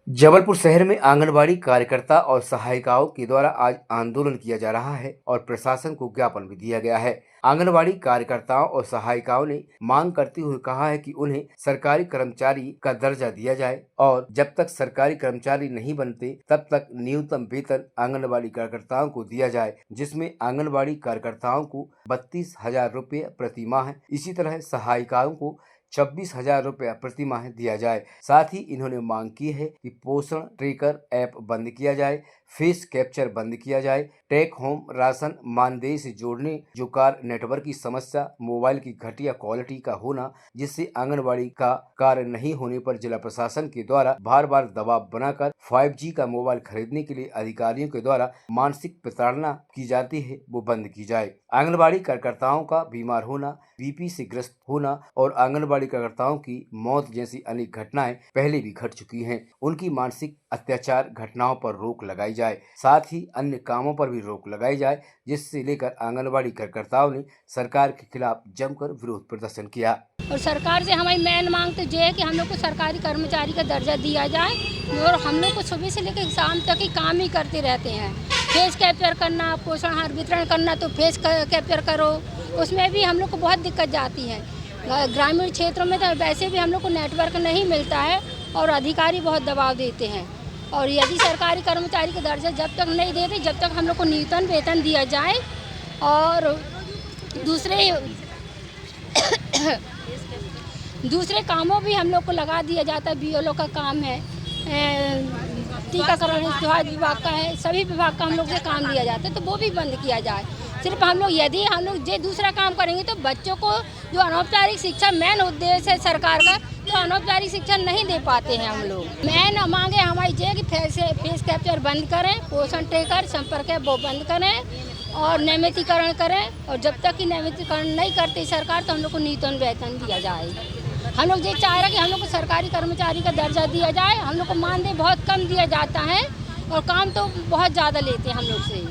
जबलपुर शहर में आंगनबाड़ी कार्यकर्ता और सहायिकाओं के द्वारा आज आंदोलन किया जा रहा है और प्रशासन को ज्ञापन भी दिया गया है। आंगनबाड़ी कार्यकर्ताओं और सहायिकाओं ने मांग करते हुए कहा है कि उन्हें सरकारी कर्मचारी का दर्जा दिया जाए और जब तक सरकारी कर्मचारी नहीं बनते तब तक न्यूनतम वेतन आंगनबाड़ी कार्यकर्ताओं को दिया जाए, जिसमें आंगनबाड़ी कार्यकर्ताओं को 32,000 रुपये प्रति माह, इसी तरह सहायिकाओं को 26,000 रुपया प्रति माह दिया जाए। साथ ही इन्होंने मांग की है कि पोषण ट्रेकर ऐप बंद किया जाए, फेस कैप्चर बंद किया जाए, टेक होम राशन मानदेय से जोड़ने जो कार नेटवर्क की समस्या, मोबाइल की घटिया क्वालिटी का होना, जिससे आंगनबाड़ी का कार्य नहीं होने पर जिला प्रशासन के द्वारा बार बार दबाव बनाकर 5G का मोबाइल खरीदने के लिए अधिकारियों के द्वारा मानसिक प्रताड़ना की जाती है, वो बंद की जाए। आंगनबाड़ी कार्यकर्ताओं का बीमार होना, बीपी से ग्रस्त होना और आंगनबाड़ी कार्यकर्ताओं की मौत जैसी अनेक घटनाएं पहले भी घट चुकी हैं। उनकी मानसिक अत्याचार घटनाओं पर रोक लगाई जाए, साथ ही अन्य कामों पर भी रोक लगाई जाए, जिससे लेकर आंगनबाड़ी कार्यकर्ताओं ने सरकार के खिलाफ जमकर विरोध प्रदर्शन किया। और सरकार से हमारी मेन मांग तो ये है कि हम लोग को सरकारी कर्मचारी का दर्जा दिया जाए और हम लोग को सुबह से लेकर शाम तक ही काम ही करते रहते हैं। फेस कैप्चर करना, पोषण आहार वितरण करना, तो फेस कैप्चर करो, उसमें भी हम लोग को बहुत दिक्कत जाती है। ग्रामीण क्षेत्रों में तो वैसे भी हम लोग को नेटवर्क नहीं मिलता है और अधिकारी बहुत दबाव देते हैं। और यदि सरकारी कर्मचारी का दर्जा जब तक नहीं देते, जब तक हम लोग को न्यूनतम वेतन दिया जाए और दूसरे कामों भी हम लोग को लगा दिया जाता है। BLO का काम है, टीकाकरण विभाग का है, सभी विभाग का हम लोग से काम दिया जाता है, तो वो भी बंद किया जाए। सिर्फ हम लोग यदि हम लोग ये दूसरा काम करेंगे तो बच्चों को जो अनौपचारिक शिक्षा मेन उद्देश्य है सरकार का, तो अनौपचारिक शिक्षा नहीं दे पाते हैं हम लोग। मेन मांगे हमारी ये कि फेस कैप्चर बंद करें, पोषण ट्रेकर संपर्क है वो बंद करें और नियमितीकरण करें। और जब तक कि नियमितीकरण नहीं करती सरकार, तो हम लोग को न्यूनतम वेतन दिया जाए। हम लोग ये चाह रहे हैं कि हम लोग को सरकारी कर्मचारी का दर्जा दिया जाए। हम लोग को मानदेय बहुत कम दिया जाता है और काम तो बहुत ज़्यादा लेते हैं हम लोग से।